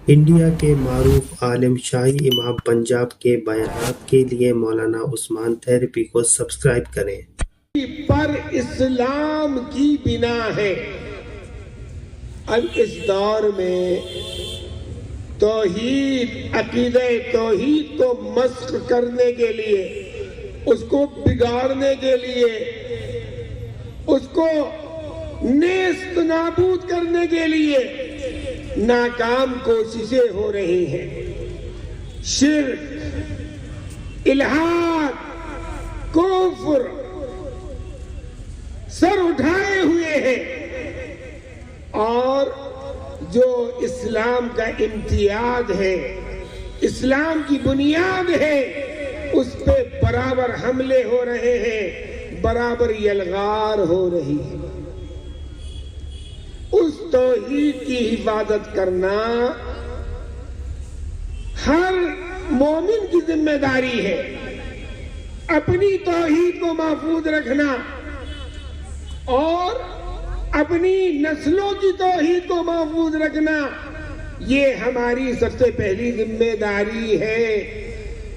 India کے معروف عالم شاہی امام پنجاب کے بیانات کے لیے مولانا عثمان تھیریپی کو سبسکرائب کریں۔ پر اسلام کی بنا ہے۔ اب اس دور میں توحید، عقیدہ توحید کو مسخ کرنے کے لیے، اس کو بگاڑنے کے لیے، اس کو نیست نابود کرنے کے لیے ناکام کوششیں ہو رہی ہیں۔ شرک، الحاد، کفر سر اٹھائے ہوئے ہیں، اور جو اسلام کا امتیاز ہے، اسلام کی بنیاد ہے، اس پہ برابر حملے ہو رہے ہیں، برابر یلغار ہو رہی ہے۔ اس توحید کی حفاظت کرنا ہر مومن کی ذمہ داری ہے۔ اپنی توحید کو محفوظ رکھنا اور اپنی نسلوں کی توحید کو محفوظ رکھنا، یہ ہماری سب سے پہلی ذمہ داری ہے۔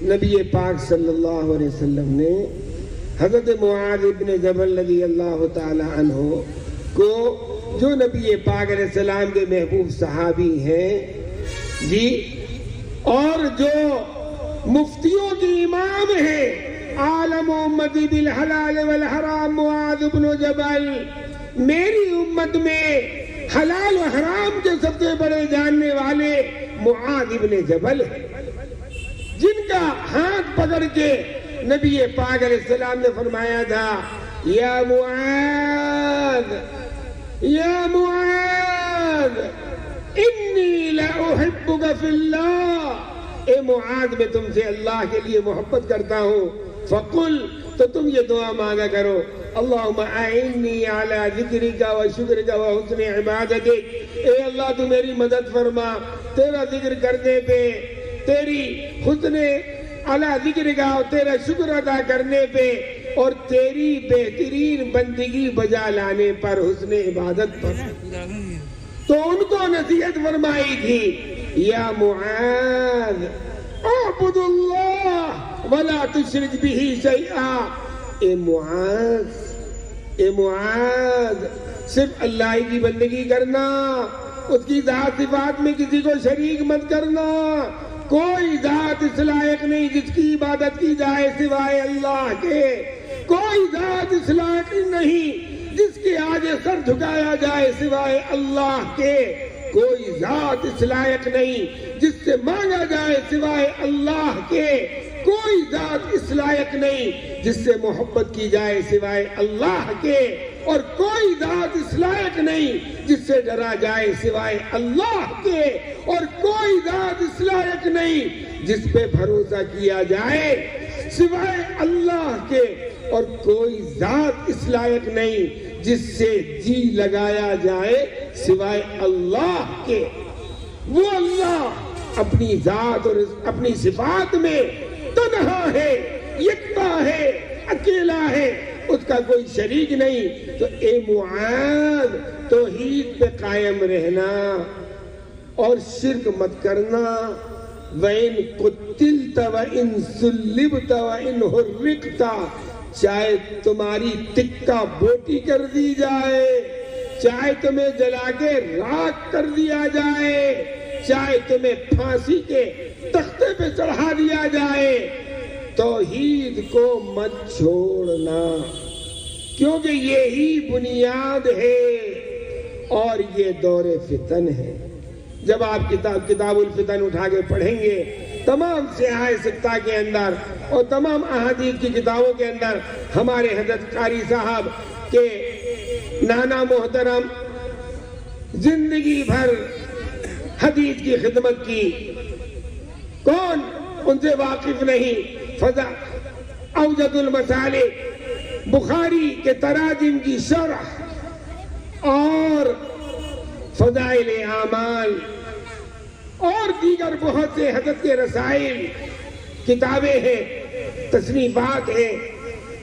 نبی پاک صلی اللہ علیہ وسلم نے حضرت معاذ بن جبل رضی اللہ تعالی عنہ کو، جو نبی پاک علیہ السلام کے محبوب صحابی ہیں جی، اور جو مفتیوں کے امام ہیں، عالم امتی بالحلال والحرام معاذ بن جبل، میری امت میں حلال و حرام کے سب سے بڑے جاننے والے معاذ بن جبل ہیں، جن کا ہاتھ پکڑ کے نبی پاک علیہ السلام نے فرمایا تھا، یا معاذ، یا معاذ انی لاحبک فی اللہ، اے معاذ میں تم سے اللہ کے لیے محبت کرتا ہوں، فقل، تو تم یہ دعا مانگا کرو، اللہم اعنی علی ذکرک و شکرک و حسن عبادتک، اے اللہ تو میری مدد فرما تیرا ذکر کرنے پہ، تیری حسن علی ذکرک اور تیرا شکر ادا کرنے پہ، اور تیری بہترین بندگی بجا لانے پر، حسن عبادت پر۔ تو ان کو نصیحت فرمائی تھی، یا معاذ اعبد اللہ ولا تشرک بہ شیئا، اے معاذ صرف اللہ کی بندگی کرنا، اس کی ذات صفات میں کسی کو شریک مت کرنا، کوئی ذات اس لائق نہیں جس کی عبادت کی جائے سوائے اللہ کے، کوئی ذات اس لائق نہیں جس کے آگے سر جھکایا جائے سوائے اللہ کے، کوئی ذات اس لائق نہیں جس سے مانگا جائے سوائے اللہ کے، کوئی ذات اس لائق نہیں جس سے محبت کی جائے سوائے اللہ کے، اور کوئی ذات اس لائق نہیں جس سے ڈرا جائے سوائے اللہ کے، اور کوئی ذات اس لائق نہیں جس پہ بھروسہ کیا جائے سوائے اللہ کے، اور کوئی ذات اس لائق نہیں جس سے جی لگایا جائے سوائے اللہ کے۔ وہ اللہ اپنی ذات اور اپنی صفات میں تنہا ہے، یکتا ہے، اکیلا ہے، اس کا کوئی شریک نہیں۔ تو اے معاذ، توحید پہ قائم رہنا اور شرک مت کرنا۔ وَإِن قُتِلْتَ وَإِن سُلِّبْتَ وَإِن حُرِّقْتَ، چاہے تمہاری تکہ بوٹی کر دی جائے، چاہے تمہیں جلا کے راکھ کر دیا جائے، چاہے تمہیں پھانسی کے تختے پہ چڑھا دیا جائے، توحید کو مت چھوڑنا، کیونکہ یہی بنیاد ہے اور یہ دور فتن ہے۔ جب آپ کتاب الفتن اٹھا کے پڑھیں گے، تمام سیاہ سکتہ کے اندر اور تمام احادیث کی کتابوں کے اندر ہمارے حضرت قاری صاحب کے نانا محترم زندگی بھر حدیث کی خدمت کی، کون ان سے واقف نہیں، اوجد المسالک، بخاری کے تراجم کی شرح اور فضائل اعمال اور دیگر بہت سے حضرت کے رسائل، کتابیں ہیں، تصنیفات ہیں۔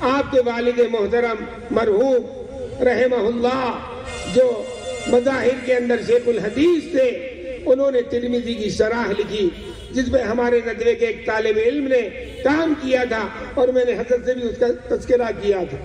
آپ کے والد محترم مرحوم رحمہ اللہ جو مذاہب کے اندر شیخ الحدیث تھے، انہوں نے ترمذی کی شرح لکھی جس میں ہمارے ندوے کے ایک طالب علم نے کام کیا تھا اور میں نے حضرت سے بھی اس کا تذکرہ کیا تھا.